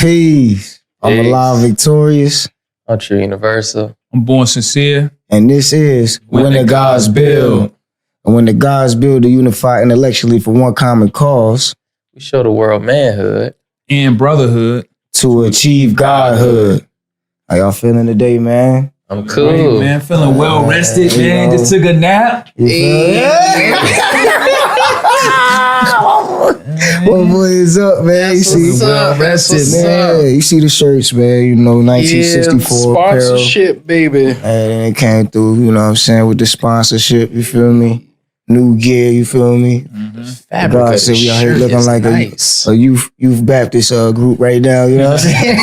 Peace. I'm alive, victorious. I'm true, universal. I'm born sincere. And this is When the Gods Build. And when the gods build to unify intellectually for one common cause, we show the world manhood and brotherhood to achieve godhood. How y'all feeling today, man? I'm cool. Great, man. Feeling well rested, man. Just took a nap. What boy is up, man? You see, well rested, man. You see the shirts, man. You know, 1964 sponsorship, apparel. baby. And it came through, you know what I'm saying, with the sponsorship, you feel me? New gear, you feel me? Fabric God said we out here looking like nice. a youth Baptist group right now, you know what I'm saying?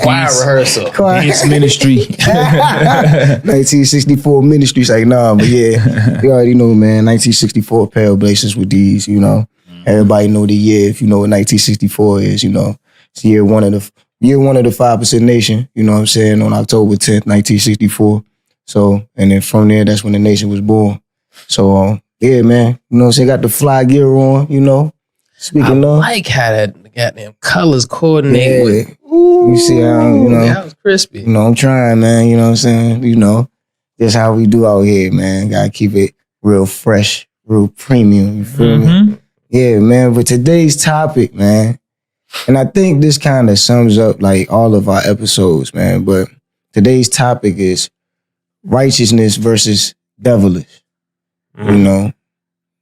Choir rehearsal. Dance ministry. 1964 ministries, like, nah, but yeah, you already know, man, 1964 apparel blazers with these, you know. Everybody know the year, if you know what 1964 is, you know. It's year one of the 5% nation, you know what I'm saying, on October 10th, 1964. So, and then from there, that's when the nation was born. So, yeah, man, you know what I'm saying, got the fly gear on, you know. Speaking I of. like how that goddamn colors coordinate with. You see how, you know. That was crispy. You know, I'm trying, man, you know what I'm saying? You know, that's how we do out here, man. Gotta keep it real fresh, real premium, you feel me? Yeah, man, but today's topic, man, and I think this kind of sums up like all of our episodes, man, but today's topic is righteousness versus devilish. You know,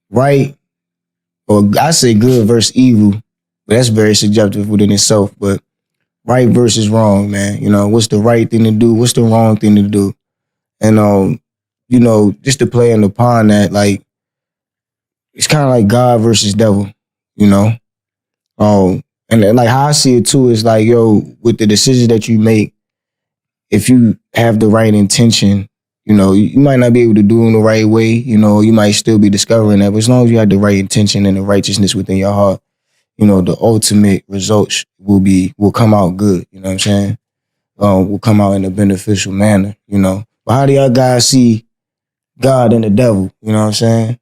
right, or I say good versus evil, but that's very subjective within itself, but right versus wrong, man. You know, what's the right thing to do? What's the wrong thing to do? And, you know, just to play in upon that, like, it's kind of like God versus devil, you know? And like how I see it too is like, yo, with the decisions that you make, if you have the right intention, you know, you might not be able to do them the right way, you know, you might still be discovering that, but as long as you have the right intention and the righteousness within your heart, you know, the ultimate results will come out good, you know what I'm saying? Will come out in a beneficial manner, you know? But how do y'all guys see God and the devil, you know what I'm saying?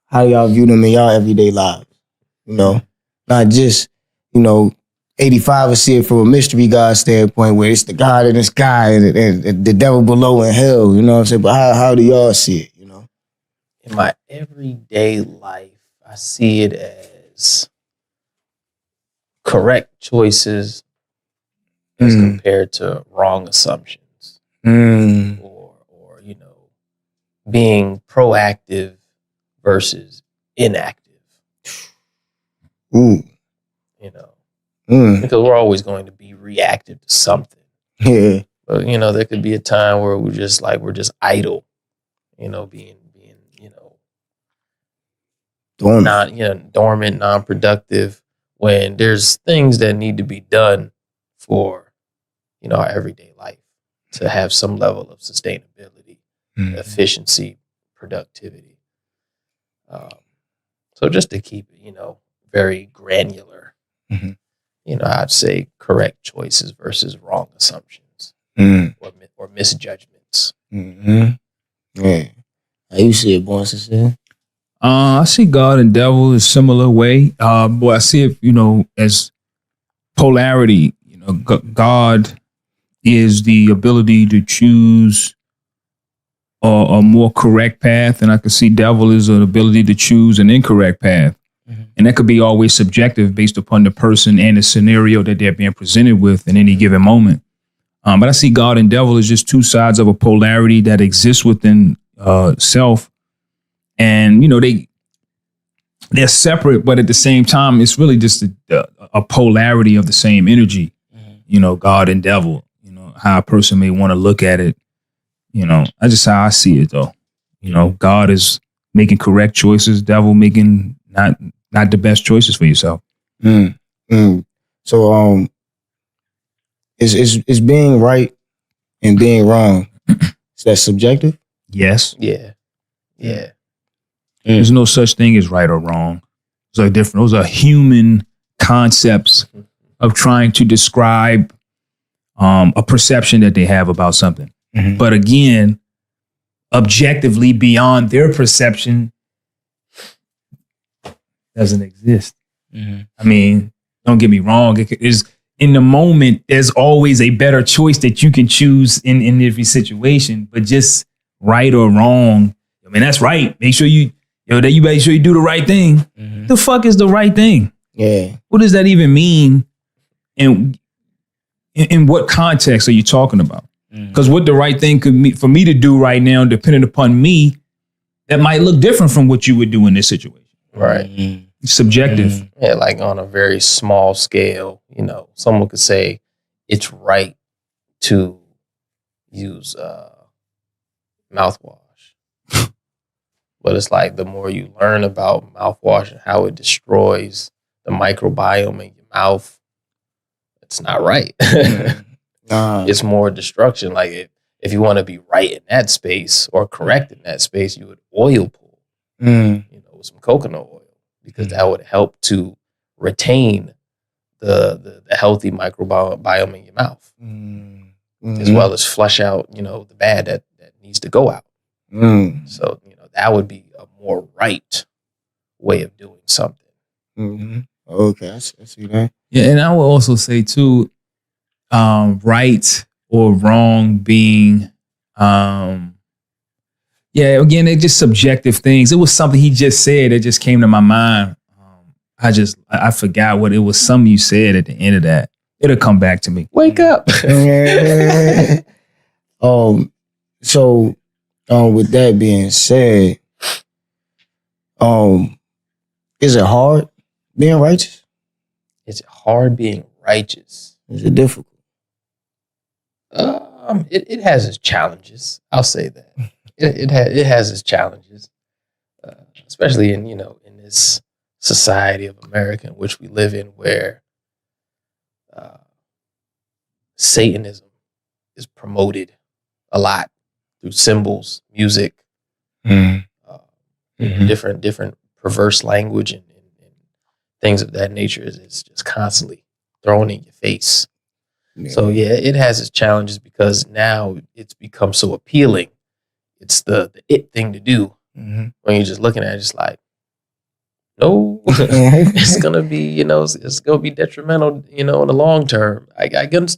How do y'all view them in y'all everyday lives? You know, not just, you know, 85 will see it from a mystery God standpoint where it's the God in the sky and the devil below in hell, you know what I'm saying? But how do y'all see it, you know? In my everyday life, I see it as correct choices as compared to wrong assumptions. Or, you know, being proactive versus inactive. You know, because we're always going to be reactive to something. Yeah. But, you know, there could be a time where we're just idle, you know, being, you know, dormant, non-productive, when there's things that need to be done for, you know, our everyday life to have some level of sustainability, efficiency, productivity. So just to keep it, you know, very granular, you know, I'd say correct choices versus wrong assumptions or misjudgments. Yeah. How you see it, Born Sincere? I see God and devil in a similar way. But I see it, you know, as polarity. You know, God is the ability to choose a more correct path, and I can see devil is an ability to choose an incorrect path. And that could be always subjective based upon the person and the scenario that they're being presented with in any given moment. But I see God and devil as just two sides of a polarity that exists within self. And, you know, they're separate, but at the same time, it's really just a polarity of the same energy, you know, God and devil, you know, how a person may want to look at it. You know, that's just how I see it, though. You know, God is making correct choices, devil making not the best choices for yourself. So, is being right and being wrong, is that subjective? Yes. Yeah. There's no such thing as right or wrong. Those are human concepts of trying to describe a perception that they have about something. But again, objectively beyond their perception doesn't exist. I mean, don't get me wrong. in the moment, there's always a better choice that you can choose in every situation. But just right or wrong, I mean, that's right. Make sure you make sure you do the right thing. Mm-hmm. The fuck is the right thing? Yeah. What does that even mean? And in what context are you talking about? Because what the right thing could be for me to do right now, depending upon me, that might look different from what you would do in this situation. Right. Mm-hmm. It's subjective. Mm-hmm. Yeah, like on a very small scale, someone could say it's right to use mouthwash. But it's like the more you learn about mouthwash and how it destroys the microbiome in your mouth, it's not right. It's more destruction. Like if you want to be right in that space or correct in that space, you would oil pull, with some coconut oil, because that would help to retain the healthy microbiome in your mouth, as well as flush out, the bad that needs to go out. So, that would be a more right way of doing something. Mm-hmm. Okay, I see that. Yeah, and I will also say too, right or wrong being, again, they're just subjective things. It was something he just said that just came to my mind. I forgot what it was. Something you said at the end of that. It'll come back to me. Wake up. So, with that being said, is it hard being righteous? Is it hard being righteous? Is it difficult? It has its challenges. I'll say that. It has its challenges, especially in in this society of America in which we live in, where Satanism is promoted a lot through symbols, music, different perverse language and things of that nature is just constantly thrown in your face. Yeah. So it has its challenges because now it's become so appealing. It's the it thing to do. When you're just looking at it, just like, no, it's gonna be, it's gonna be detrimental, in the long term. I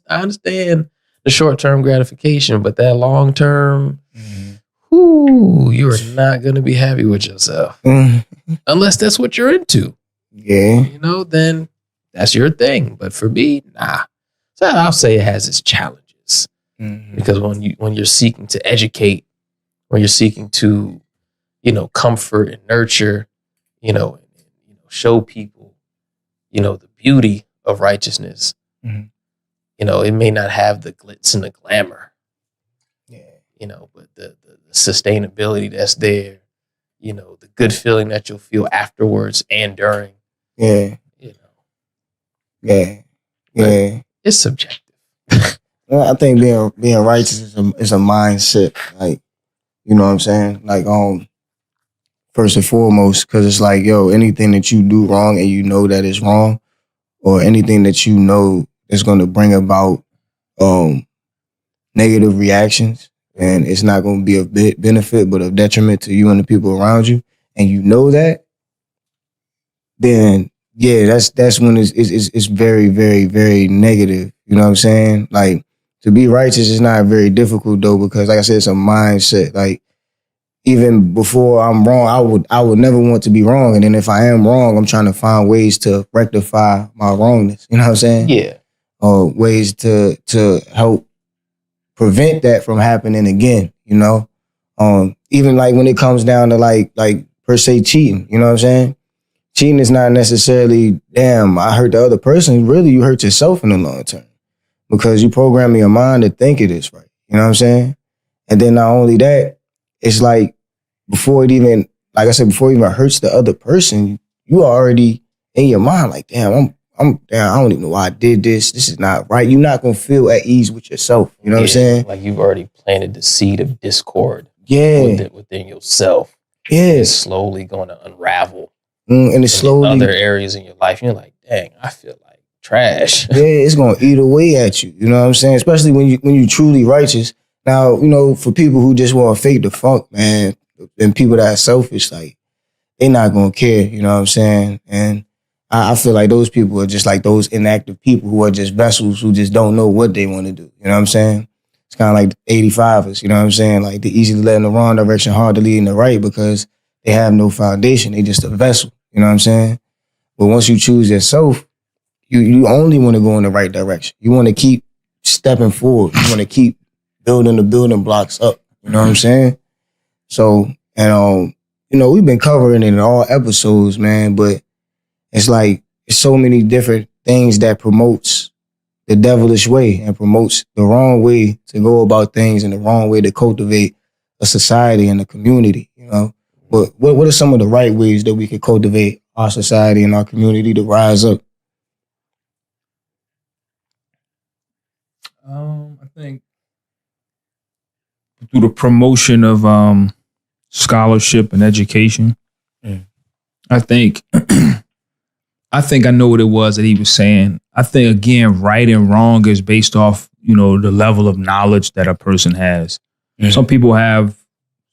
understand the short term gratification, but that long term, you are not gonna be happy with yourself unless that's what you're into. Yeah, then that's your thing. But for me, nah. So I'll say it has its challenges because when you're seeking to educate, when you're seeking to, comfort and nurture, show people, the beauty of righteousness. It may not have the glitz and the glamour. Yeah. But the sustainability that's there, the good feeling that you'll feel afterwards and during. Yeah. Yeah. Yeah. It's subjective. Well, I think being righteous is a mindset. Like, you know what I'm saying? Like, first and foremost, because it's like, anything that you do wrong and you know that it's wrong, or anything that you know is going to bring about negative reactions, and it's not going to be of benefit but of detriment to you and the people around you, and you know that, then that's when it's very, very, very negative. You know what I'm saying? Like, to be righteous is not very difficult though, because like I said, it's a mindset. Like, even before I'm wrong, I would never want to be wrong. And then if I am wrong, I'm trying to find ways to rectify my wrongness. You know what I'm saying? Yeah. Or ways to help prevent that from happening again, Even like when it comes down to like per se cheating, you know what I'm saying? Cheating is not necessarily, damn, I hurt the other person. Really, you hurt yourself in the long term because you program your mind to think it is right. You know what I'm saying? And then not only that, it's like before it even hurts the other person, you are already in your mind like, damn, I don't even know why I did this. This is not right. You're not going to feel at ease with yourself. You know what I'm saying? Like you've already planted the seed of discord within yourself. Yeah. It's slowly going to unravel. And it's slowly in other areas in your life. You're like, dang, I feel like trash. Yeah, it's going to eat away at you. You know what I'm saying? Especially when you truly righteous. Now, for people who just want to fake the funk, man, and people that are selfish, like, they not going to care. You know what I'm saying? And I feel like those people are just like those inactive people who are just vessels who just don't know what they want to do. You know what I'm saying? It's kind of like the 85ers, you know what I'm saying? Like they're easy to lead in the wrong direction, hard to lead in the right because they have no foundation. They just a vessel, you know what I'm saying? But once you choose yourself, you only want to go in the right direction. You want to keep stepping forward. You want to keep building the building blocks up. You know what I'm saying? So, and we've been covering it in all episodes, man, but it's like it's so many different things that promotes the devilish way and promotes the wrong way to go about things and the wrong way to cultivate a society and a community, you know? But what are some of the right ways that we could cultivate our society and our community to rise up? I think through the promotion of scholarship and education. I think I know what it was that he was saying. I think, again, right and wrong is based off, the level of knowledge that a person has. Some people have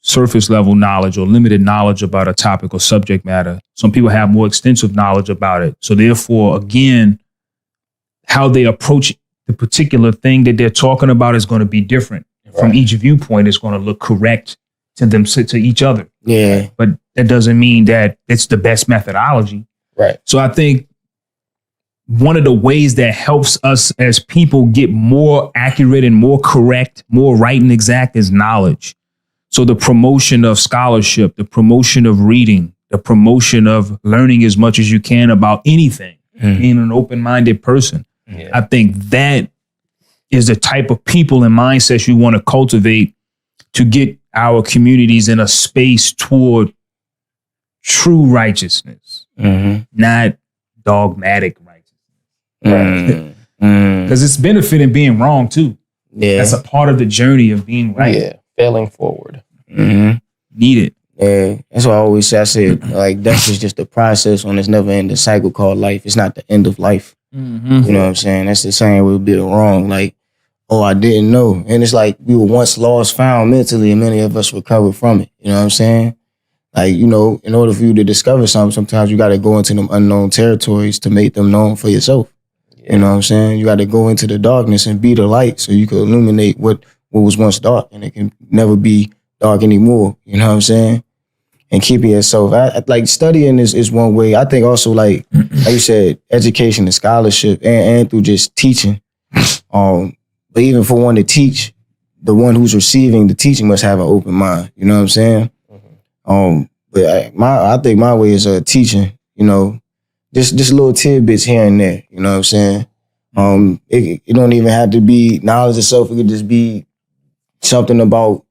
surface level knowledge or limited knowledge about a topic or subject matter. Some people have more extensive knowledge about it. So therefore, again, how they approach the particular thing that they're talking about is going to be different. Right. From each viewpoint, it's going to look correct to them, to each other. Yeah. But that doesn't mean that it's the best methodology. Right. So I think one of the ways that helps us as people get more accurate and more correct, more right and exact is knowledge. So the promotion of scholarship, the promotion of reading, the promotion of learning as much as you can about anything, being an open-minded person. Yeah. I think that is the type of people and mindsets you want to cultivate to get our communities in a space toward true righteousness, not dogmatic righteousness. Because it's benefiting being wrong too. Yeah, that's a part of the journey of being right. Yeah, failing forward. Need it. Yeah, that's what I always say. I said, like, death is just a process on this never-ending cycle called life. It's not the end of life. You know what I'm saying? That's the same with being wrong. Like, oh, I didn't know. And it's like we were once lost, found mentally, and many of us recovered from it. You know what I'm saying? Like, in order for you to discover something, sometimes you got to go into them unknown territories to make them known for yourself. Yeah. You know what I'm saying? You got to go into the darkness and be the light so you can illuminate what was once dark, and it can never be dark anymore. You know what I'm saying? And keeping yourself. Like, studying is one way. I think also, like you said, education and scholarship and through just teaching. But even for one to teach, the one who's receiving the teaching must have an open mind. You know what I'm saying? But I think my way is teaching, just little tidbits here and there. You know what I'm saying? It don't even have to be knowledge itself. It could just be something about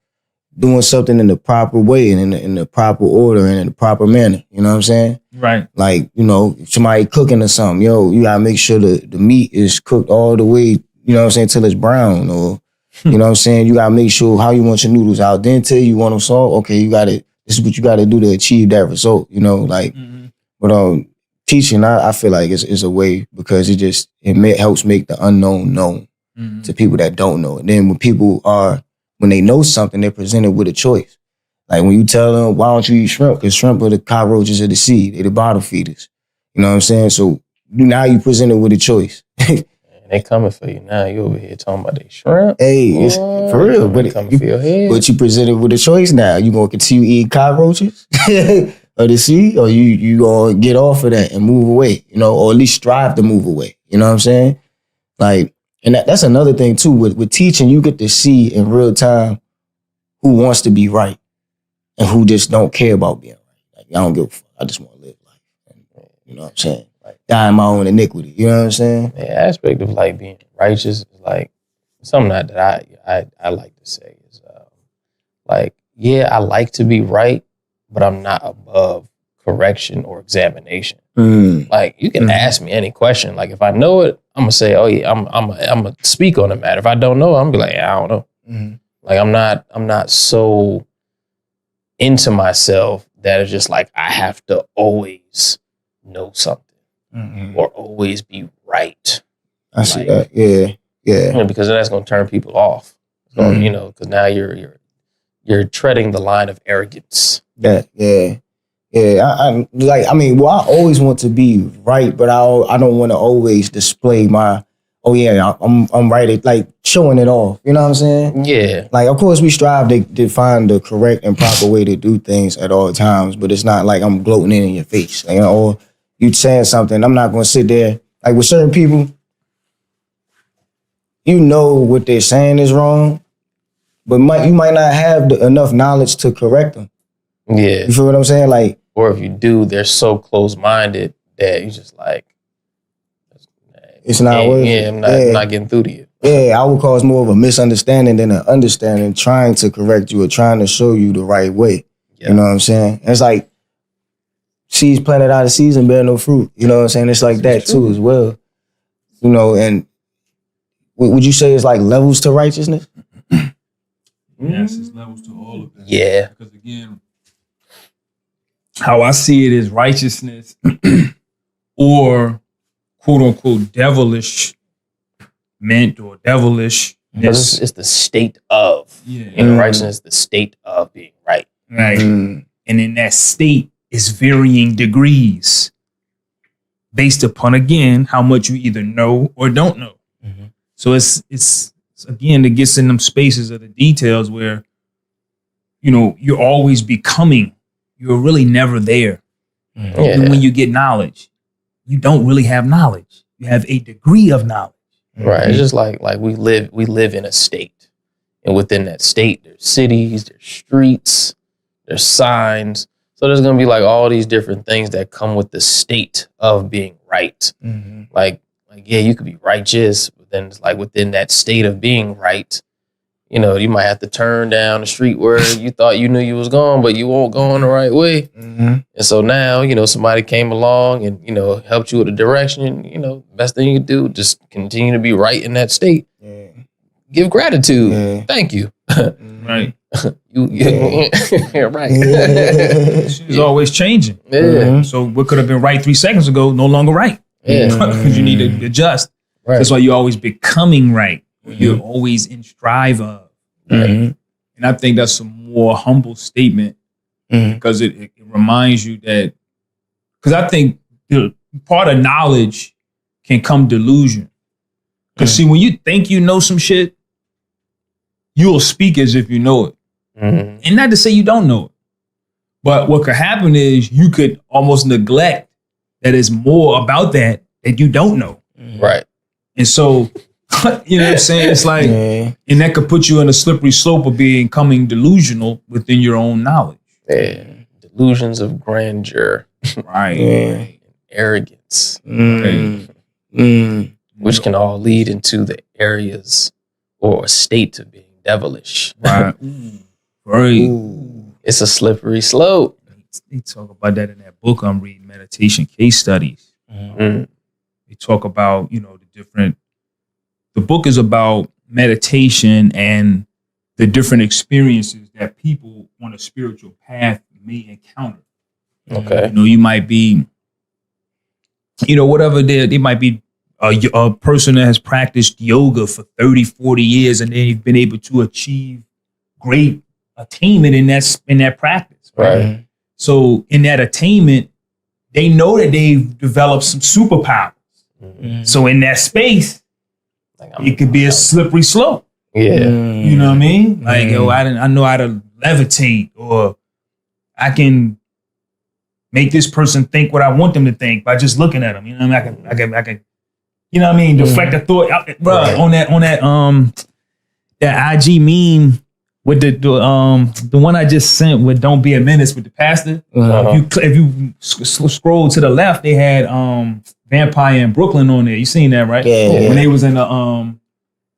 doing something in the proper way and in the proper order and in the proper manner. You know what I'm saying? Right. Like, somebody cooking or something. You gotta make sure the meat is cooked all the way, you know what I'm saying, till it's brown. Or, you know what I'm saying? You gotta make sure how you want your noodles al dente, you want them soft. Okay, this is what you gotta do to achieve that result, But teaching, I feel like is a way because it helps make the unknown known to people that don't know. And then when they know something, they're presented with a choice. Like when you tell them, why don't you eat shrimp? Because shrimp are the cockroaches of the sea. They're the bottom feeders. You know what I'm saying? So now you presented with a choice. They coming for you now. You over here talking about they shrimp. Hey, it's for real. But you presented with a choice now. You gonna continue eating cockroaches of the sea, or you gonna get off of that and move away, or at least strive to move away. You know what I'm saying? Like, and that's another thing too. With teaching, you get to see in real time who wants to be right and who just don't care about being right. Like, I don't give a fuck. I just want to live life. And, you know what I'm saying? Like, die in my own iniquity. You know what I'm saying? The aspect of like being righteous is like something that I like to say is I like to be right, but I'm not above correction or examination. Like, you can ask me any question. Like, if I know it, I'm gonna say, oh yeah, I'm gonna speak on the matter. If I don't know, I'm gonna be like, yeah, I don't know. Like, I'm not so into myself that it's just like I have to always know something or always be right. I see that. Yeah. Because that's gonna turn people off. So, because now you're treading the line of arrogance. Yeah. I always want to be right, but I don't want to always display my, I'm right at, like, showing it off. You know what I'm saying? Yeah. Like, of course, we strive to find the correct and proper way to do things at all times, but it's not like I'm gloating in your face, you know, or you saying something. I'm not going to sit there. Like, with certain people, you know what they're saying is wrong, but you might not have enough knowledge to correct them. Yeah. You feel what I'm saying? Like, or if you do, they're so close-minded that you just like, it's not worth it. I'm not getting through to you. Yeah, I would cause more of a misunderstanding than an understanding, trying to correct you or trying to show you the right way. Yeah. You know what I'm saying? It's like seeds planted out of season bear no fruit. You know what I'm saying? It's like that too as well. You know, and would you say it's like levels to righteousness? Yes, it's levels to all of that. Yeah. Because again, how I see it is righteousness or quote unquote devilish meant or devilish. It's the state of. Yeah. And righteousness is the state of being right. Right. And in that state is varying degrees based upon, again, how much you either know or don't know. Mm-hmm. So it's again, it gets in them spaces of the details where, you know, you're always becoming. You're really never there. Mm-hmm. Yeah. Even when you get knowledge, you don't really have knowledge. You have a degree of knowledge. Right. Mm-hmm. It's just like we live in a state. And within that state, there's cities, there's streets, there's signs. So there's going to be like all these different things that come with the state of being right. Mm-hmm. Like, yeah, you could be righteous, but then it's like within that state of being right, you know, you might have to turn down the street where you thought you knew you was going, but you won't go in the right way. Mm-hmm. And so now, you know, somebody came along and, you know, helped you with a direction. You know, best thing you can do, just continue to be right in that state. Yeah. Give gratitude. Yeah. Thank you. Right. You're right. It's always changing. Yeah. Mm-hmm. So what could have been right 3 seconds ago, no longer right. Yeah. Because you need to adjust. Right. That's why you're always becoming right. Mm-hmm. You're always in strive of. Right? Mm-hmm. And I think that's a more humble statement because it reminds you that, because I think part of knowledge can come delusion. Because see, when you think you know some shit, you'll speak as if you know it. Mm-hmm. And not to say you don't know it. But what could happen is you could almost neglect that is more about that you don't know. Right. And so, you know what I'm saying? It's like, and that could put you on a slippery slope of becoming delusional within your own knowledge. Yeah. Delusions of grandeur. Right. Right. Arrogance. Which can all lead into the areas or a state of being devilish. Right. Right. It's a slippery slope. They talk about that in that book I'm reading, Meditation Case Studies. Mm-hmm. They talk about, you know, the book is about meditation and the different experiences that people on a spiritual path may encounter. Okay. You know, you might be, you know, whatever they might be a person that has practiced yoga for 30, 40 years and they've been able to achieve great attainment in that practice. Right. So in that attainment, they know that they've developed some superpowers. Mm-hmm. So in that space, it could be a slippery slope. Yeah. You know what I mean? Like, yo, I know how to levitate, or I can make this person think what I want them to think by just looking at them. You know what I mean? I can you know what I mean? Deflect a thought. Bro, right. on that IG meme with the one I just sent with "Don't Be a Menace" with the pastor. Uh-huh. If you scroll to the left, they had Vampire in Brooklyn on there. You seen that, right? Yeah. When they was in the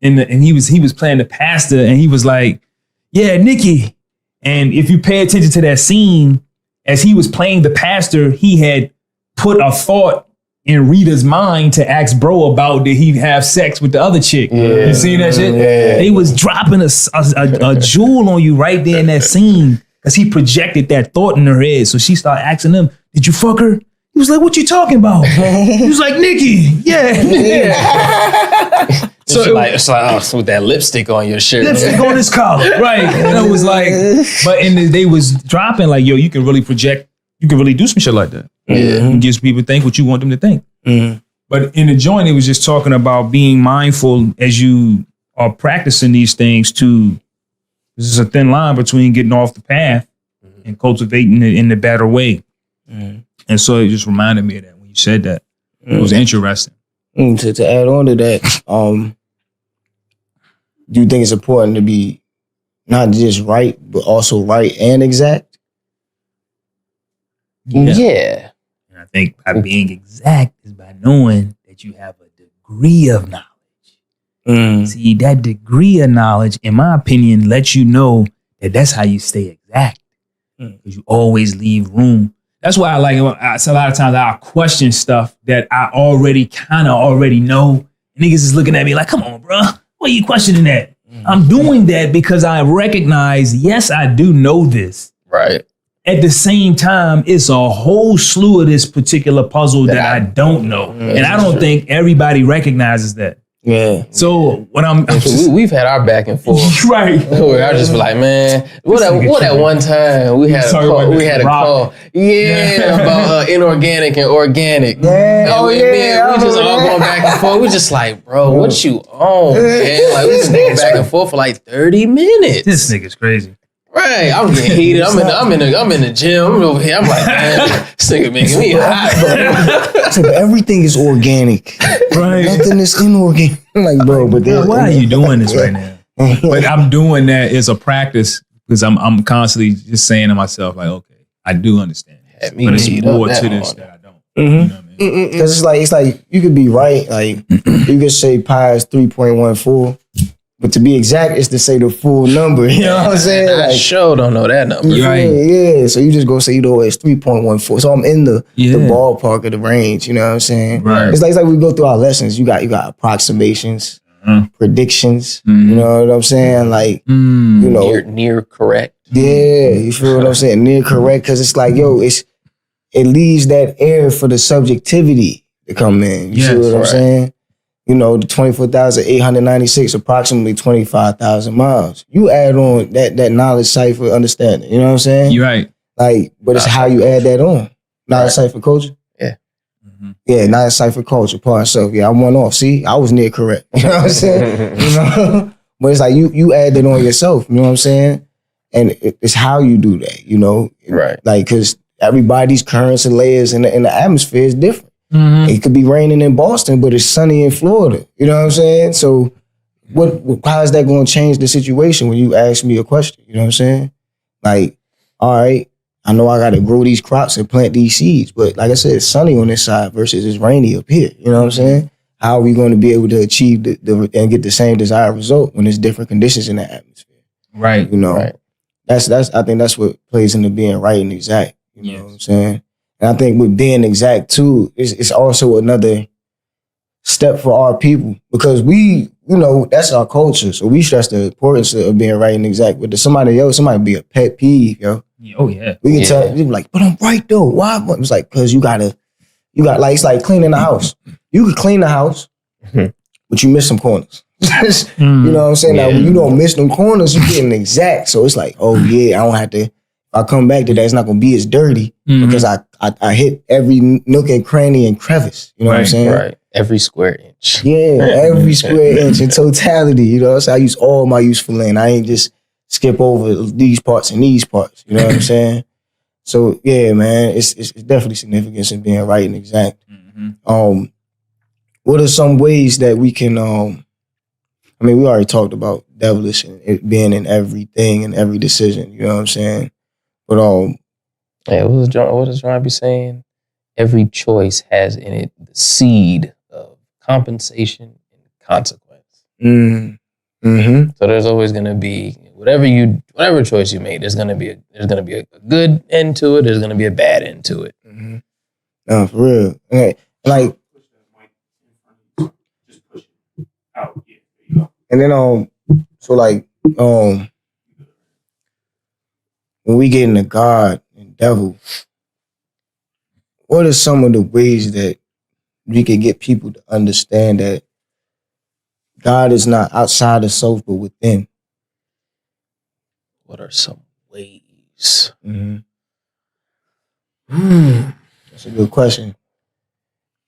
and he was playing the pastor, and he was like, "Yeah, Nikki." And if you pay attention to that scene, as he was playing the pastor, he had put a thought in Rita's mind to ask bro about did he have sex with the other chick. Yeah. You seen that shit? Yeah. They was dropping a jewel on you right there in that scene because he projected that thought in her head. So she started asking him, did you fuck her? He was like, what you talking about? He was like, Nikki, yeah. So it's like with that lipstick on your shirt. Lipstick on his collar. Right. And it was like, but they was dropping like, yo, you can really project You can really do some shit like that. Yeah. It gives people think what you want them to think. Mm-hmm. But in the joint, it was just talking about being mindful as you are practicing these things too. This is a thin line between getting off the path and cultivating it in the better way. Mm-hmm. And so it just reminded me of that when you said that. It was interesting. To add on to that, do you think it's important to be not just right, but also right and exact? Yeah. And I think by being exact is by knowing that you have a degree of knowledge. See, that degree of knowledge, in my opinion, lets you know that that's how you stay exact. Because you always leave room. That's why I like it. So a lot of times I'll question stuff that I kind of already know. Niggas is looking at me like, come on, bro. Why are you questioning that? I'm doing that because I recognize, yes, I do know this. Right. At the same time, it's a whole slew of this particular puzzle that I don't know. And I don't think everybody recognizes that. Yeah. So when we've had our back and forth. Right. Where I just be like, man, what at one time we had a call. Yeah, about inorganic and organic. Yeah. We just all going back and forth. We just like, bro, what you on, man? Like we just going back and forth for like 30 minutes. This nigga's crazy. Right, I'm getting heated. I'm in the gym. I'm over here. I'm like, man, this nigga making me hot. So everything is organic. Right. Nothing is inorganic. Like, bro, but why are you doing this right now? But I'm doing that as a practice because I'm constantly just saying to myself, like, okay, I do understand this. But it's more to this that I don't. You know what I mean? Because it's like you could be right. Like you could say pi is 3.14. But to be exact is to say the full number. You know what I'm saying? I sure don't know that number. Right. Yeah. So you just go say, it's 3.14. So I'm in the ballpark of the range. You know what I'm saying? Right. It's like we go through our lessons. You got approximations, predictions. You know what I'm saying? Like, you know, near correct. Yeah. You feel what I'm saying? Near correct. Because it's like, it leaves that air for the subjectivity to come in. You see what I'm saying? You know, the 24,896, approximately 25,000 miles. You add on that knowledge cipher understanding. You know what I'm saying? You're right. Like, but it's how you add that on. Knowledge cipher culture? Yeah. Yeah, knowledge cipher culture, part self. Yeah, I went off. See, I was near correct. You know what I'm saying? You know? But it's like you add that on yourself. You know what I'm saying? And it's how you do that, you know? Right. Like, because everybody's currents and layers in the atmosphere is different. It could be raining in Boston, but it's sunny in Florida. You know what I'm saying? So how is that going to change the situation when you ask me a question? You know what I'm saying? Like, all right, I know I got to grow these crops and plant these seeds, but like I said, it's sunny on this side versus it's rainy up here. You know what I'm saying? How are we going to be able to achieve and get the same desired result when there's different conditions in the atmosphere? Right. You know, right. I think that's what plays into being right and exact. You know what I'm saying? And I think with being exact too, it's also another step for our people because we, you know, that's our culture. So we stress the importance of being right and exact. But to somebody else, it might be a pet peeve, yo. Oh yeah. We can tell people like, but I'm right though. Why? It's like, cause you got like, it's like cleaning the house. You could clean the house, but you miss some corners. You know what I'm saying? Now, when you don't miss them corners, you're getting exact. So it's like, oh yeah, I don't have to. I come back to that, it's not gonna be as dirty because I hit every nook and cranny and crevice. You know what I'm saying? Right. Every square inch. Yeah, every square inch in totality. You know, so I use all my useful land. I ain't just skip over these parts and these parts. You know what I'm saying? So yeah, man, it's definitely significance in being right and exact. What are some ways that we can? I mean, we already talked about devilish and it being in everything and every decision. You know what I'm saying? But what does John be saying? Every choice has in it the seed of compensation and consequence. So there's always going to be whatever choice you make. There's going to be a good end to it. There's going to be a bad end to it. No, for real. Okay. Like, and then so like when we get into God and devil, what are some of the ways that we can get people to understand that God is not outside of self, but within? What are some ways? That's a good question.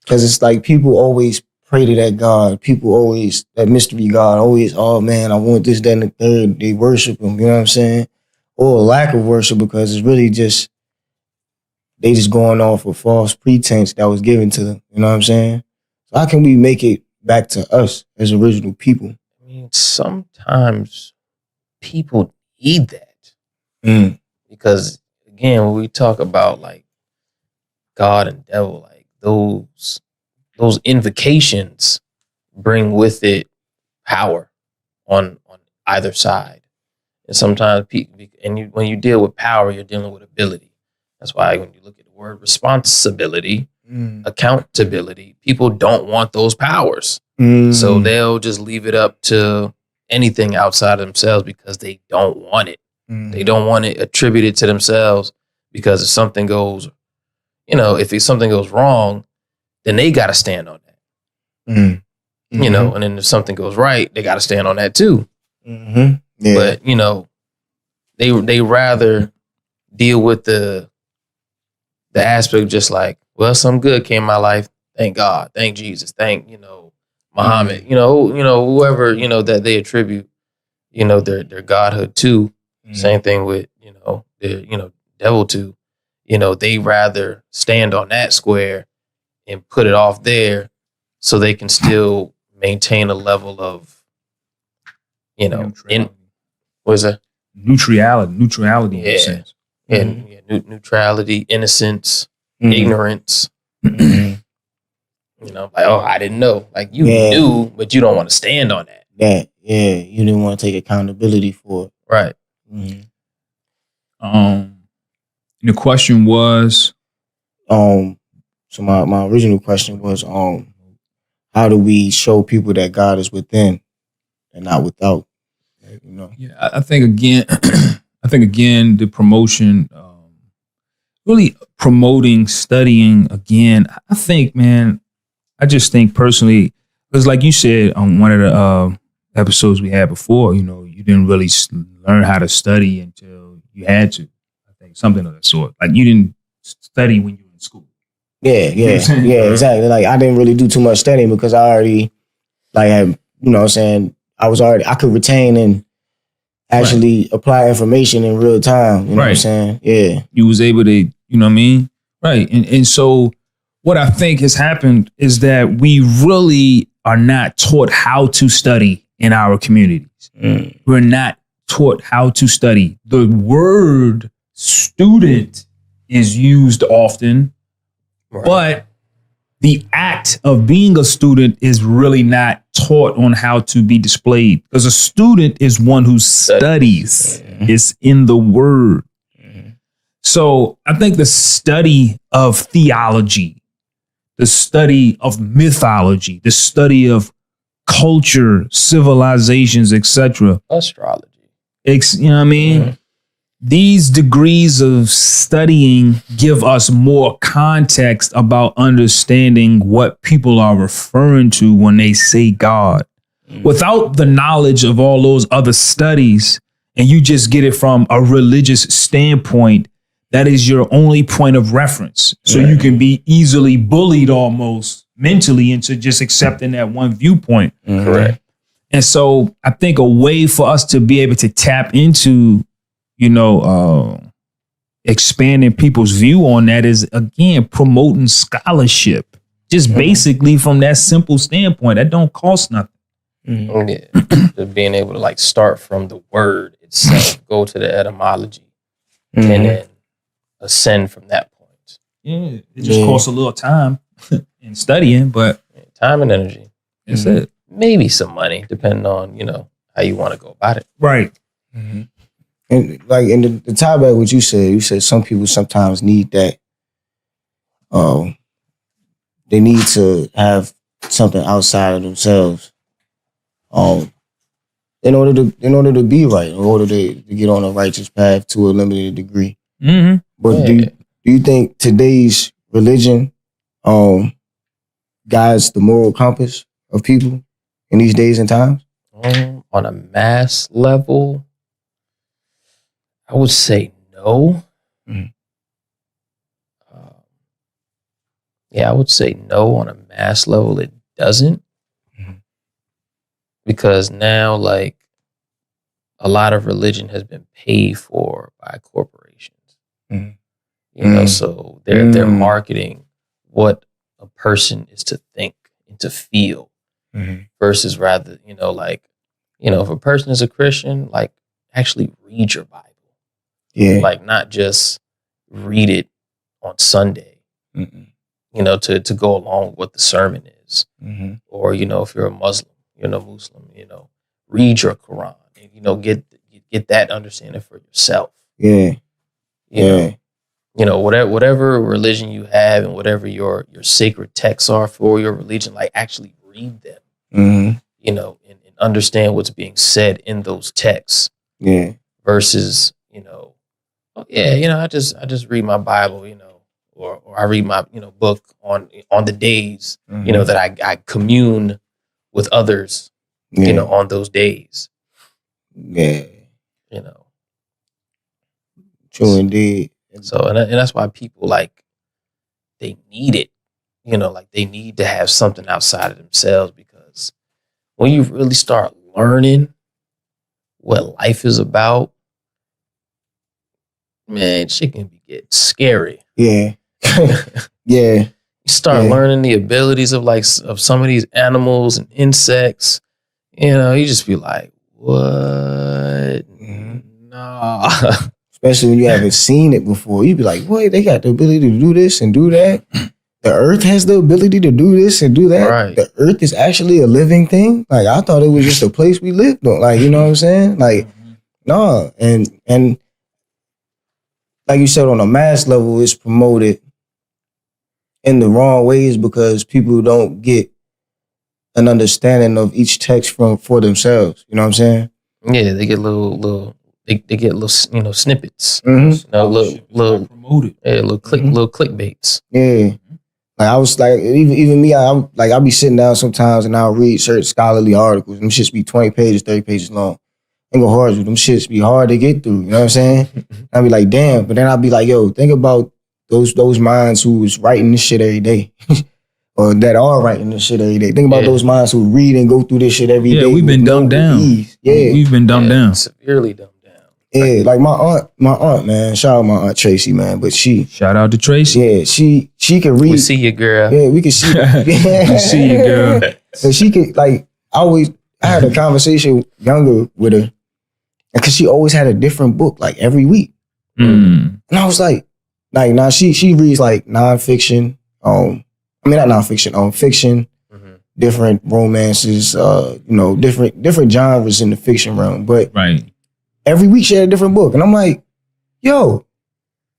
Because it's like people always pray to that God. People always, that mystery God, always, oh man, I want this, that, and the third. They worship him, you know what I'm saying? Or a lack of worship because it's really just, they just going off a false pretense that was given to them, you know what I'm saying? So how can we make it back to us as original people? I mean, sometimes people need that. Because again, when we talk about like God and devil, like those invocations bring with it power on either side. And sometimes people, when you deal with power, you're dealing with ability. That's why when you look at the word responsibility, accountability, people don't want those powers. So they'll just leave it up to anything outside of themselves because they don't want it. They don't want it attributed to themselves because if something goes, something goes wrong, then they got to stand on that. And then if something goes right, they got to stand on that too. Yeah. But, they rather deal with the aspect just like, well, some good came in my life. Thank God. Thank Jesus. Thank, Muhammad, whoever, that they attribute, their godhood to. Same thing with, the devil to, they rather stand on that square and put it off there so they can still maintain a level of, what is that? Neutrality in a sense. And neutrality, innocence, ignorance. Like, oh, I didn't know. Like you knew, but you don't want to stand on that. You didn't want to take accountability for it. Right. The question was, so my original question was, how do we show people that God is within and not without? Yeah, I think again, the promotion, really promoting, studying again. I think, man, I just think personally, because like you said on one of the episodes we had before, you didn't really learn how to study until you had to. I think something of that sort. Like you didn't study when you were in school. Yeah, exactly. Like I didn't really do too much studying because I already had, I could retain and actually apply information in real time. You know what I'm saying? Yeah. You was able to, you know what I mean? Right. And so what I think has happened is that we really are not taught how to study in our communities. We're not taught how to study. The word student is used often, but the act of being a student is really not taught on how to be displayed, because a student is one who studies. It's in the word. So I think the study of theology, the study of mythology, the study of culture, civilizations, etc. Astrology. You know what I mean? These degrees of studying give us more context about understanding what people are referring to when they say God. Without the knowledge of all those other studies, and you just get it from a religious standpoint, that is your only point of reference. So you can be easily bullied almost mentally into just accepting that one viewpoint. Correct. And so I think a way for us to be able to tap into expanding people's view on that is, again, promoting scholarship. Just basically from that simple standpoint, that don't cost nothing. Just being able to start from the word itself, go to the etymology, and then ascend from that point. Yeah, it just costs a little time in studying, but time and energy. That's it. Maybe some money, depending on how you want to go about it. Right. And in the tie back what you said some people sometimes need that. They need to have something outside of themselves. In order to be right, in order to get on a righteous path to a limited degree. But do you think today's religion guides the moral compass of people in these days and times? On a mass level, I would say no. Yeah, I would say no on a mass level. It doesn't. Because now, like, a lot of religion has been paid for by corporations. So they're marketing what a person is to think and to feel versus rather, if a person is a Christian, like, actually read your Bible. Yeah. Like, not just read it on Sunday, to go along with what the sermon is. Or, if you're a Muslim, read your Quran and, get that understanding for yourself. Yeah. Whatever religion you have and whatever your sacred texts are for your religion, like, actually read them, and understand what's being said in those texts. Yeah. Versus, I just read my Bible, or I read my, book on the days, that I commune with others, on those days. Yeah. True So, indeed. So, and that's why people, like, they need it, like, they need to have something outside of themselves, because when you really start learning what life is about, man, shit can get scary. Yeah. Yeah. You start learning the abilities of some of these animals and insects, you just be like, what? Nah. Especially when you haven't seen it before. You be like, what? They got the ability to do this and do that. The earth has the ability to do this and do that. Right. The earth is actually a living thing. Like, I thought it was just a place we lived on. Like, you know what I'm saying? Like, no. And like you said, on a mass level, it's promoted in the wrong ways because people don't get an understanding of each text for themselves. You know what I'm saying? Yeah, they get little snippets. Little promoted. Yeah, little clickbaits. Yeah. Like, I was like, even me, I'll be sitting down sometimes and I'll read certain scholarly articles. Them shits be 20 pages, 30 pages long. Ain't go hard with them shits be hard to get through. You know what I'm saying? I'll be like, damn. But then I'll be like, yo, think about those minds who's writing this shit every day. Or that are writing this shit every day. Think about those minds who read and go through this shit every day. Yeah, we've been dumbed down. Yeah. We've been dumbed down. Severely dumbed down. Yeah, like my aunt, man. Shout out my aunt Tracy, man. But shout out to Tracy. Yeah, she can read. We see you, girl. Yeah, we can see. We see you, girl. So she could, like, I had a conversation younger with her, because she always had a different book, like, every week. And I was like, now she reads like nonfiction, not nonfiction, fiction, different romances, different genres in the fiction realm. But every week she had a different book. And I'm like, yo,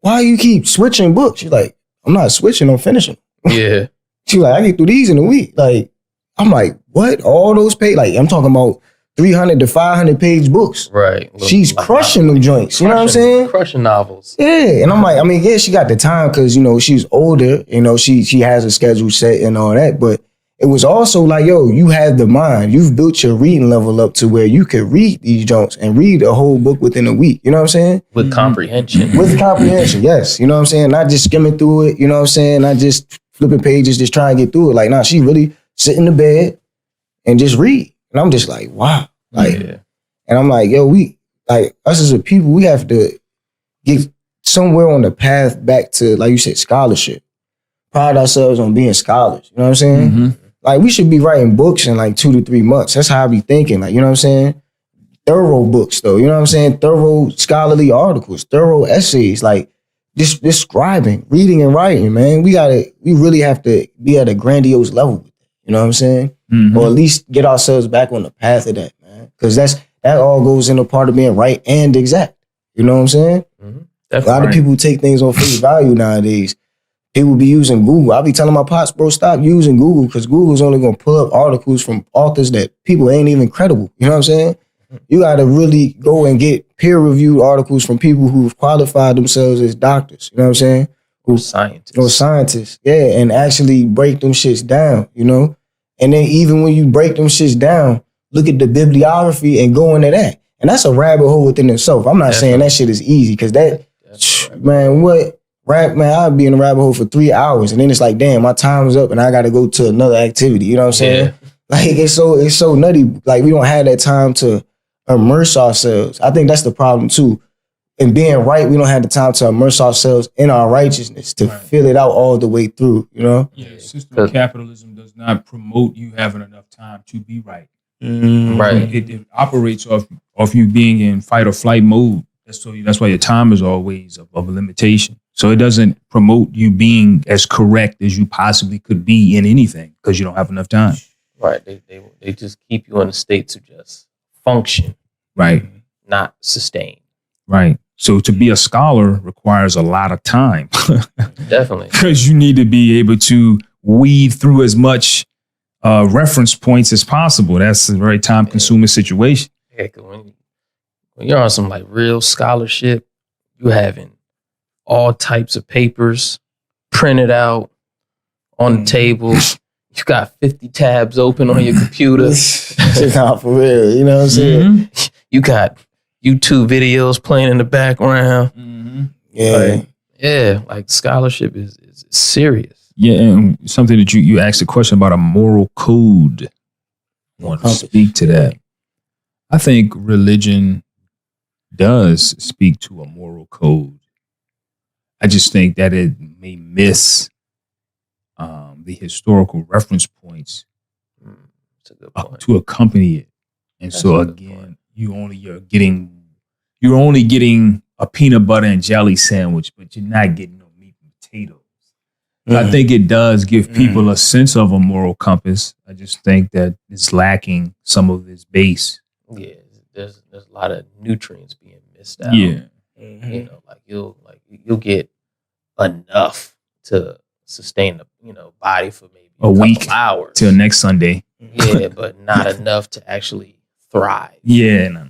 why you keep switching books? She's like, I'm not switching, I'm finishing. Yeah. She's like, I get through these in a week. Like, I'm like, what? All those pages? Like, I'm talking about 300 to 500 page books. Right. She's crushing them joints. You know what I'm saying? Crushing novels. Yeah. And I'm like, she got the time because, she's older. She has a schedule set and all that. But it was also like, yo, you have the mind. You've built your reading level up to where you could read these joints and read a whole book within a week. You know what I'm saying? With comprehension. With comprehension, yes. You know what I'm saying? Not just skimming through it. You know what I'm saying? Not just flipping pages, just trying to get through it. Like, she really sit in the bed and just read. And I'm just like, wow. Like, and I'm like, yo, us as a people, we have to get somewhere on the path back to, like you said, scholarship. Pride ourselves on being scholars. You know what I'm saying? Like, we should be writing books in like 2 to 3 months. That's how I be thinking. Like, you know what I'm saying? Thorough books, though. You know what I'm saying? Thorough scholarly articles, thorough essays, like just scribing, reading and writing, man. We really have to be at a grandiose level with it. You know what I'm saying? Or at least get ourselves back on the path of that, man. Because that all goes into part of being right and exact. You know what I'm saying? A lot of people take things on face value nowadays. People be using Google. I be telling my pops, bro, stop using Google because Google's only going to pull up articles from authors that people ain't even credible. You know what I'm saying? You got to really go and get peer-reviewed articles from people who've qualified themselves as doctors. You know what I'm saying? Scientists. Yeah, and actually break them shits down, And then even when you break them shits down, look at the bibliography and go into that. And that's a rabbit hole within itself. I'm not saying that shit is easy because man, what I'd be in the rabbit hole for 3 hours, and then it's like, damn, my time is up, and I got to go to another activity. You know what I'm saying? Yeah. Like it's so nutty. Like we don't have that time to immerse ourselves. I think that's the problem too. And being right, we don't have the time to immerse ourselves in our righteousness to fill it out all the way through. You know? Yeah, the system of capitalism does not promote you having enough time to be right. Right. It operates off you being in fight or flight mode. That's why your time is always of a limitation. So it doesn't promote you being as correct as you possibly could be in anything because you don't have enough time. Right. They just keep you in a state to just function. Right. Not sustain. Right. So to be a scholar requires a lot of time. Definitely. Because you need to be able to weed through as much reference points as possible. That's a very time-consuming situation. Yeah, 'cause when you're on some like real scholarship, you having all types of papers printed out on the table. You got 50 tabs open on your computer. Shit not for real. You know what I'm saying? You got YouTube videos playing in the background. Yeah. Like scholarship is serious. Yeah, and something that you asked a question about a moral code. I want to speak to that. I think religion does speak to a moral code. I just think that it may miss the historical reference points That's a good point. to accompany it. And That's so a good again, point. you're only getting a peanut butter and jelly sandwich, but you're not getting no meat and potatoes. I think it does give people a sense of a moral compass. I just think that it's lacking some of its base. Yeah, there's a lot of nutrients being missed out. Yeah. You know, like you'll get enough to sustain the body for maybe A week couple hours till next Sunday. Yeah, but not enough to actually thrive. Yeah, no.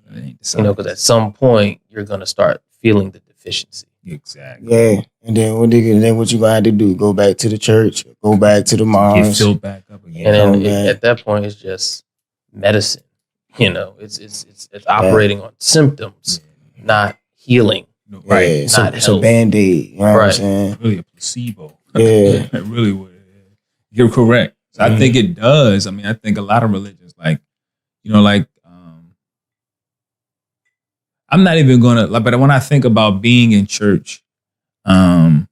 That ain't the Because at some point you're gonna start feeling the deficiency. Exactly. Yeah. And then what you gonna have to do? Go back to the church, go back to the Get mosque. filled back up again. And then at that point it's just medicine. It's operating on symptoms, not healing. Right. Yeah, it's a Band-Aid. You know what I'm saying? Really a placebo. Yeah. It really would. You're correct. So I think it does. I mean, I think a lot of religions, I'm not even gonna but when I think about being in church, I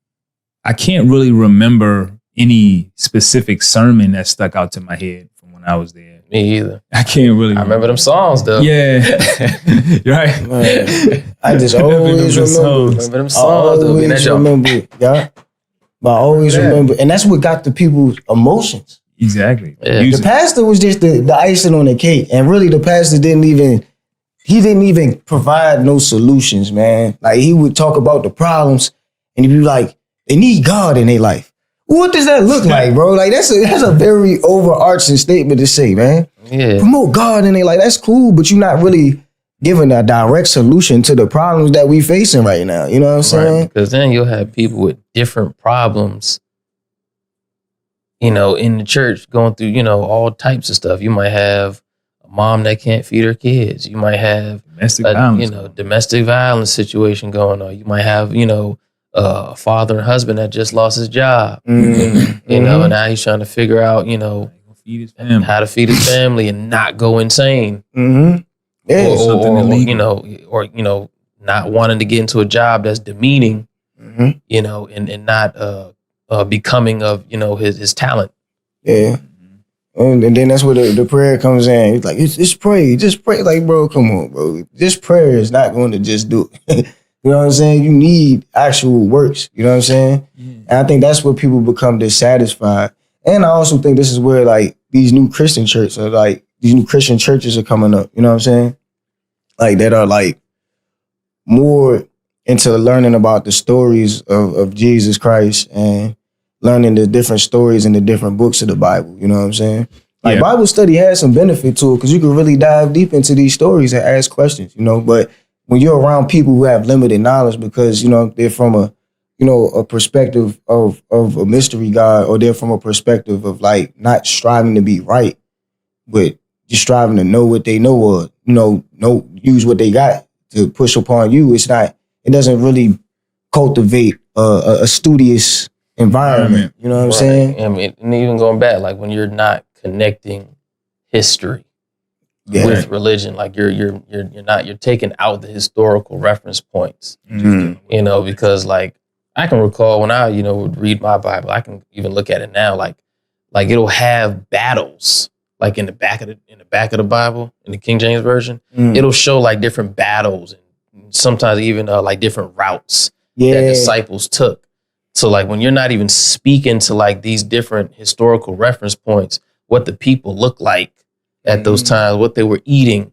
can't really remember any specific sermon that stuck out to my head from when I was there. Me either. I can't really. I remember them songs though. Yeah, you're right. Man, I just always Remember them songs though. But I always remember, and that's what got the people's emotions. Exactly. Yeah. The pastor was just the icing on the cake, and really the pastor didn't even provide no solutions, man. Like he would talk about the problems, and he'd be like, they need God in their life. What does that look like, bro? Like that's a very overarching statement to say, man. Yeah. Promote God in their life. That's cool, but you're not really giving a direct solution to the problems that we facing right now. You know what I'm saying? Because then you'll have people with different problems, in the church going through, all types of stuff. You might have a mom that can't feed her kids. You might have domestic violence situation going on. You might have, a father and husband that just lost his job. And now he's trying to figure out, how to feed his family and not go insane. Yeah, or not wanting to get into a job that's demeaning, and not becoming of his talent. Yeah. And then that's where the prayer comes in. It's like, just pray. Like, bro, come on, bro. This prayer is not going to just do it. You know what I'm saying? You need actual works. You know what I'm saying? Yeah. And I think that's where people become dissatisfied. And I also think this is where like these new Christian churches are coming up. You know what I'm saying? Like that are like more into learning about the stories of Jesus Christ and learning the different stories in the different books of the Bible. You know what I'm saying? Like Bible study has some benefit to it because you can really dive deep into these stories and ask questions, but when you're around people who have limited knowledge because, they're from a perspective of a mystery God, or they're from a perspective of like not striving to be right, but just striving to know what they know or, use what they got to push upon you. It doesn't really cultivate a studious environment. You know what I'm saying? I mean, and even going back, like when you're not connecting history with religion, like you're taking out the historical reference points. You know, because like I can recall when I would read my Bible, I can even look at it now, like it'll have battles like in the back of the Bible in the King James version. It'll show like different battles and sometimes even like different routes that disciples took. So like when you're not even speaking to like these different historical reference points, what the people look like at those times, what they were eating,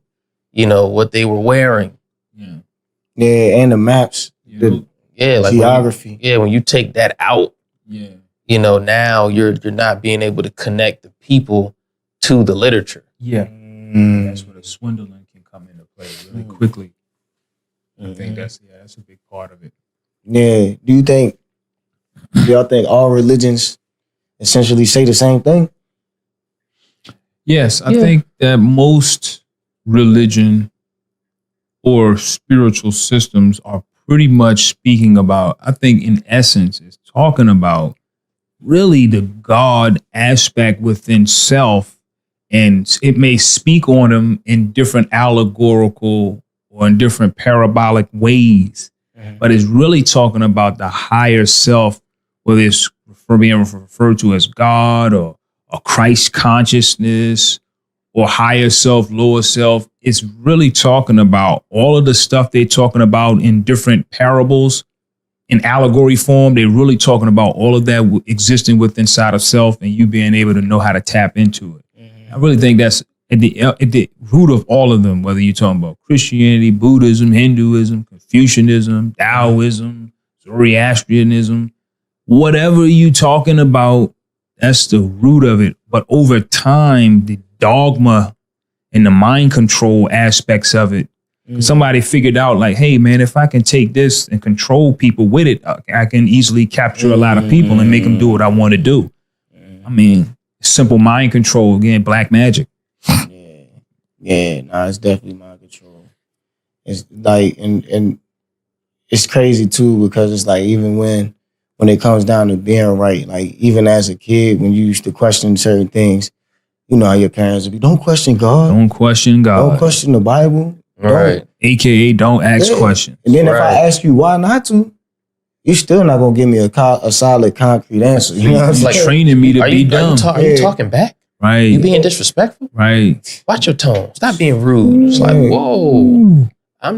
what they were wearing. Yeah, and the maps, the like geography. When you take that out, now you're not being able to connect the people to the literature. That's where the swindling can come into play really quickly. I think that's a big part of it. Yeah. Do y'all think all religions essentially say the same thing? Yes, I think that most religion or spiritual systems are pretty much speaking about, I think in essence, is talking about really the God aspect within self. And it may speak on them in different allegorical or in different parabolic ways, but it's really talking about the higher self, whether it's being referred to as God or Christ consciousness or higher self, lower self. It's really talking about all of the stuff they're talking about in different parables in allegory form. They're really talking about all of that existing within inside of self and you being able to know how to tap into it. I really think that's at the root of all of them, whether you're talking about Christianity, Buddhism, Hinduism, Confucianism, Taoism, Zoroastrianism, whatever you're talking about, that's the root of it. But over time, the dogma and the mind control aspects of it, somebody figured out like, hey, man, if I can take this and control people with it, I can easily capture a lot of people and make them do what I want to do. I mean, simple mind control, again, black magic. It's definitely mind control. It's like, and it's crazy too, because it's like, even when it comes down to being right, like even as a kid, when you used to question certain things, you know how your parents would be, don't question God. Don't question God. Don't question the Bible. Right. AKA don't ask questions. And then if I ask you why not to, you're still not going to give me a solid, concrete answer. You know what I'm saying? Like training me to be dumb. Are you talking back? Right. You being disrespectful? Right. Watch your tone. Stop being rude. It's like, whoa. I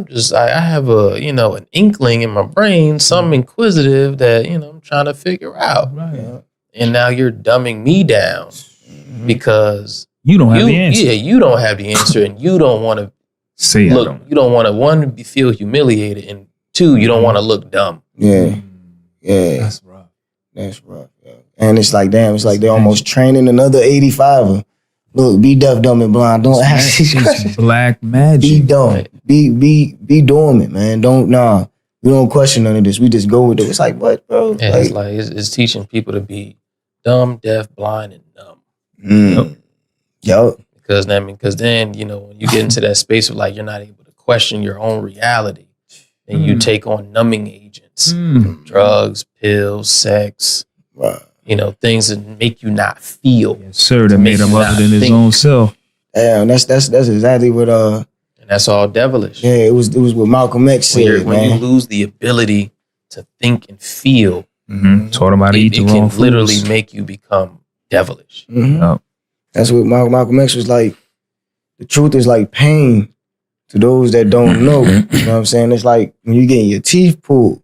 have an inkling in my brain, something inquisitive that, I'm trying to figure out. Right. And now you're dumbing me down because you don't have the answer. Yeah, you don't have the answer and you don't want to say you don't want to, one, feel humiliated, and two, you don't want to look dumb. Yeah. That's rough. Yeah. And it's like, damn, it's like they're almost training another 85er. Look, be deaf, dumb, and blind. Don't ask these questions. Black magic. Be dumb. Right. Be dormant, man. We don't question none of this. We just go with it. It's like, what, bro? Yeah, it's teaching people to be dumb, deaf, blind, and numb. Yup. Because then, when you get into that space of like, you're not able to question your own reality, and you take on numbing agents, drugs, pills, sex, things that make you not feel. Yes, sir, that made him other than his own self. Yeah, and that's exactly what and that's all devilish. Yeah, it was what Malcolm X said. When you lose the ability to think and feel, taught him how to eat the wrong can foods. literally make you become devilish. Yep. That's what Malcolm X was like. The truth is like pain to those that don't know. You know what I'm saying? It's like when you're getting your teeth pulled.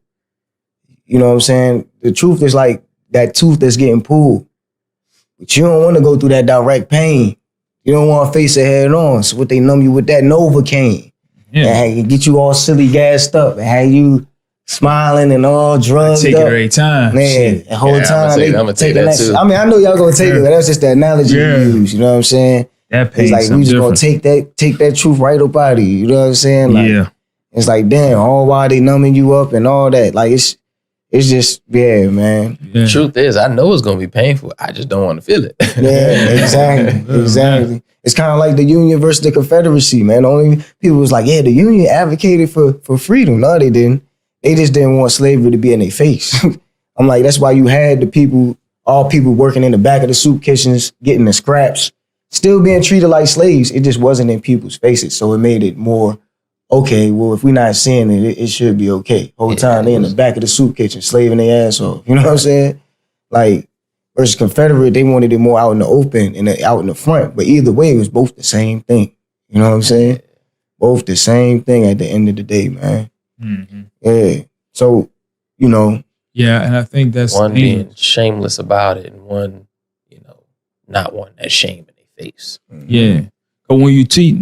You know what I'm saying? The truth is like that tooth that's getting pulled. But you don't want to go through that direct pain. You don't want to face it head on. So what they numb you with that Novocaine. And get you all silly gassed up and have you smiling and all drugged take up. It every time. Man, the whole time I'm gonna take that too. I mean, I know y'all gonna take it, but that's just the analogy you use. You know what I'm saying? That it's like we just gonna take that truth right up out of you. You know what I'm saying? Like, it's like, damn, all while they numbing you up and all that. Like it's just, man. The truth is, I know it's gonna be painful. I just don't want to feel it. Yeah, exactly. It's kind of like the Union versus the Confederacy, man. The only people was like, the Union advocated for freedom. No, they didn't. They just didn't want slavery to be in their face. I'm like, that's why you had all people working in the back of the soup kitchens, getting the scraps, still being treated like slaves. It just wasn't in people's faces. So it made it more, okay, well, if we're not seeing it, it should be okay. Whole time they in the back of the soup kitchen, slaving their ass off. You know what I'm saying? Like, versus Confederate, they wanted it more out in the open and out in the front. But either way, it was both the same thing. You know what I'm saying? Both the same thing at the end of the day, man. Mm-hmm. Yeah. So, you know. Yeah, and I think that's one being shameless about it, and one, you know, not wanting that shame in their face. Mm-hmm. Yeah. But when you teach,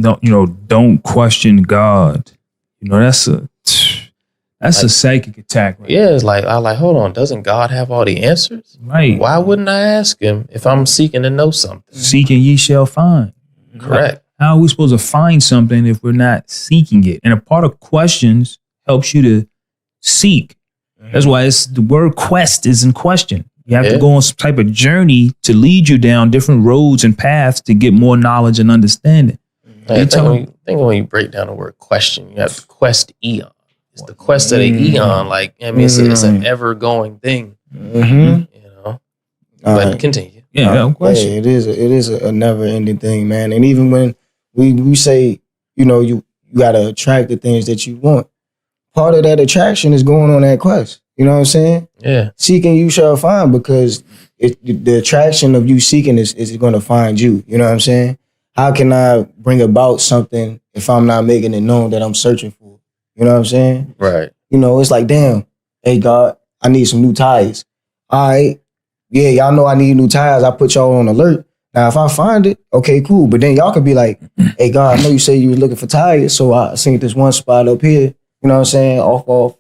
don't question God. You know, that's a psychic attack. Right? Yeah, it's like, hold on, doesn't God have all the answers? Right. Why wouldn't I ask him if I'm seeking to know something? Seeking ye shall find. Correct. How are we supposed to find something if we're not seeking it? And a part of questions helps you to seek. That's why the word quest is in question. You have to go on some type of journey to lead you down different roads and paths to get more knowledge and understanding. I think when you break down the word question, you have to quest eon. It's the quest of the eon. Like, I mean, it's an ever-going thing. Mm-hmm. You know? But continue. Yeah, question. It is a never-ending thing, man. And even when we say, you got to attract the things that you want, part of that attraction is going on that quest. You know what I'm saying? Yeah. Seeking you shall find, because the attraction of you seeking is going to find you. You know what I'm saying? How can I bring about something if I'm not making it known that I'm searching for? You know what I'm saying? Right. It's like, damn, hey, God, I need some new tires. All right. Yeah, y'all know I need new tires. I put y'all on alert. Now, if I find it, okay, cool. But then y'all could be like, hey, God, I know you say you was looking for tires, so I seen this one spot up here. You know what I'm saying? Off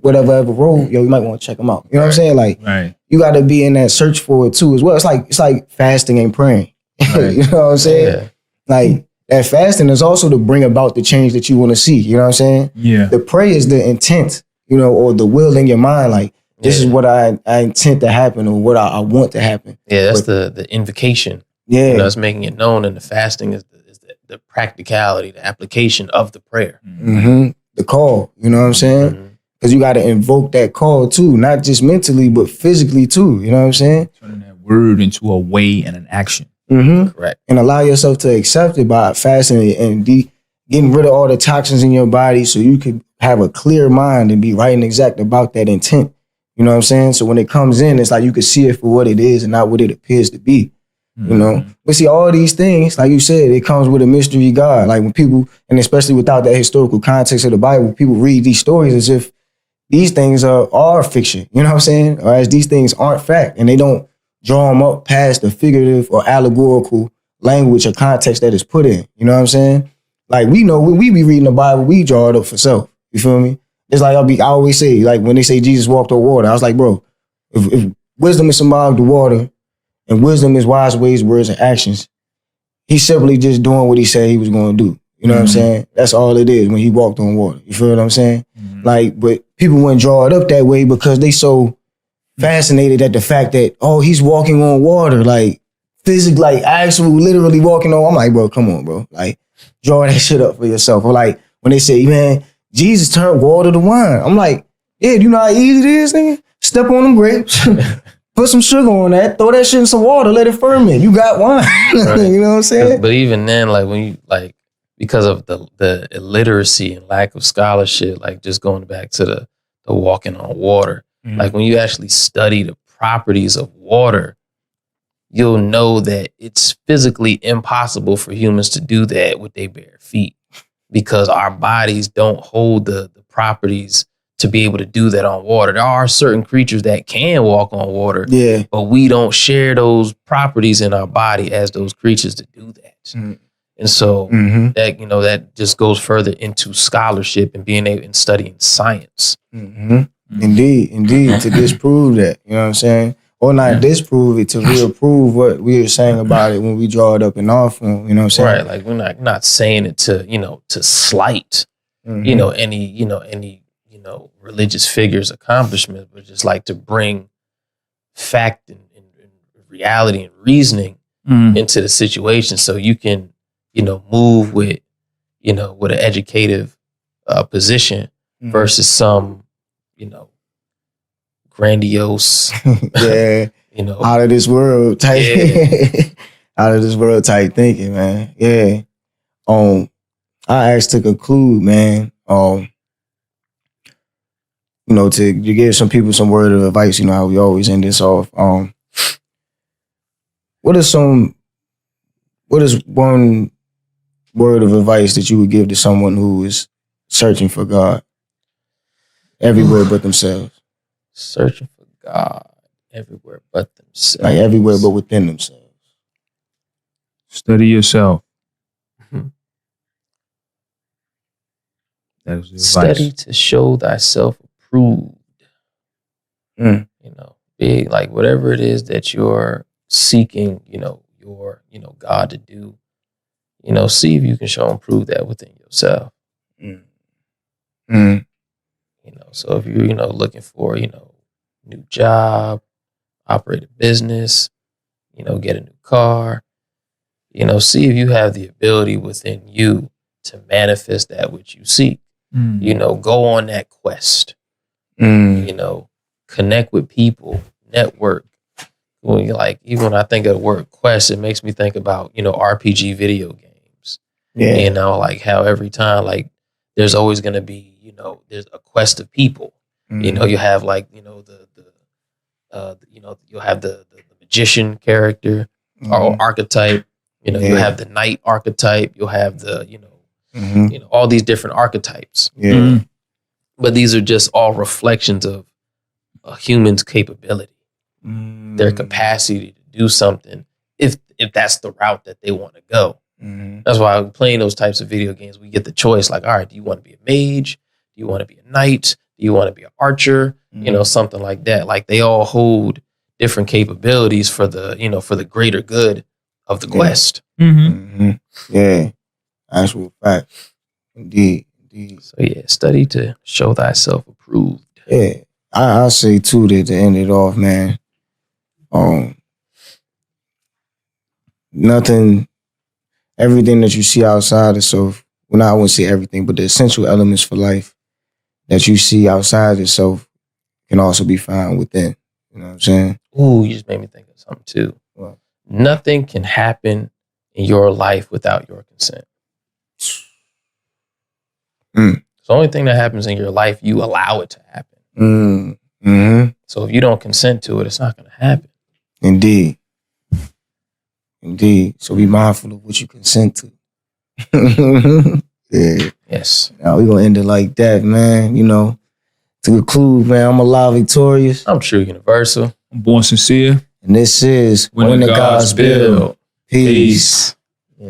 whatever road, you might want to check them out. You know what I'm saying? Like, you got to be in that search for it too as well. It's like fasting and praying. Right. You know what I'm saying? Yeah. Like, that fasting is also to bring about the change that you want to see. You know what I'm saying? Yeah. The prayer is the intent, or the will in your mind. Like, this is what I intend to happen, or what I want to happen. Yeah, that's the invocation. Yeah. It's making it known, and the fasting is the practicality, the application of the prayer. Mm-hmm. The call, you know what I'm saying? Because you got to invoke that call too, not just mentally, but physically too. You know what I'm saying? Turning that word into a way and an action. Mm-hmm. Correct. And allow yourself to accept it by fasting and getting rid of all the toxins in your body, so you can have a clear mind and be right and exact about that intent. You know what I'm saying? So when it comes in, it's like you can see it for what it is and not what it appears to be. You know? But see, all these things, like you said, it comes with a mystery God. Like when people, and especially without that historical context of the Bible, people read these stories as if these things are fiction. You know what I'm saying? Or as these things aren't fact. And they don't draw them up past the figurative or allegorical language or context that is put in. You know what I'm saying? Like, we know when we be reading the Bible, we draw it up for self. You feel me? It's like I always say, like when they say Jesus walked on water, I was like, bro, if wisdom is symbolic to water, and wisdom is wise ways, words, and actions, he's simply just doing what he said he was going to do. You know what I'm saying? That's all it is when he walked on water. You feel what I'm saying? Like, but people wouldn't draw it up that way because they so fascinated at the fact that, oh, he's walking on water, like physically, like actually literally walking on. I'm like, bro, come on, bro. Like, draw that shit up for yourself. Or like when they say, man, Jesus turned water to wine. I'm like, yeah, do you know how easy it is, nigga? Step on them grapes. Put some sugar on that, throw that shit in some water, let it ferment. You got wine. Right. You know what I'm saying? But even then, like when you because of the illiteracy and lack of scholarship, like just going back to the walking on water, like when you actually study the properties of water, you'll know that it's physically impossible for humans to do that with their bare feet, because our bodies don't hold the properties to be able to do that on water. There are certain creatures that can walk on water, but we don't share those properties in our body as those creatures to do that. And so that, that just goes further into scholarship and being able and studying science. Indeed, to disprove that, you know what I'm saying? Or not disprove it, to reapprove what we were saying about it when we draw it up in our form, you know what I'm saying? Right, like we're not saying it to, to slight, any religious figure's accomplishment, but just like to bring fact and reality and reasoning into the situation, so you can, move with, with an educative position versus some grandiose, Yeah. you Out of this world type out of this world type thinking, man. Yeah. I asked to conclude, man. To give some people some word of advice, how we always end this off. What is one word of advice that you would give to someone who is searching for God everywhere but themselves? Searching for God everywhere but themselves. Like everywhere but within themselves. Study yourself. That is the Study advice. to show thyself approved. Be like whatever it is that you're seeking, your God to do. See if you can show and prove that within yourself. So if you're, looking for, new job, operate a business, get a new car, see if you have the ability within you to manifest that which you seek. Go on that quest. Connect with people, network. Even when I think of the word quest, it makes me think about, RPG video games. Yeah. How every time, there's always going to be, there's a quest of people. You have you'll have the magician character or archetype. You have the knight archetype. You'll have the, all these different archetypes. Yeah. But these are just all reflections of a human's capability, their capacity to do something if that's the route that they want to go. That's why playing those types of video games, we get the choice. All right, do you want to be a mage? Do you want to be a knight? Do you want to be an archer? Something like that. They all hold different capabilities for the greater good of the quest. Yeah, actual fact. Indeed. So study to show thyself approved. Yeah, I'll say too that to end it off, man. Everything that you see outside of self. Well, I wouldn't say everything, but the essential elements for life that you see outside of self can also be found within. You know what I'm saying? Ooh, you just made me think of something too. What? Nothing can happen in your life without your consent. The only thing that happens in your life, you allow it to happen. So if you don't consent to it, it's not going to happen. Indeed. So be mindful of what you consent to. Yeah. Yes. Now we're going to end it like that, man. To conclude, man, I'm alive victorious. I'm true universal. I'm born sincere. And this is When the Gods Build. Peace.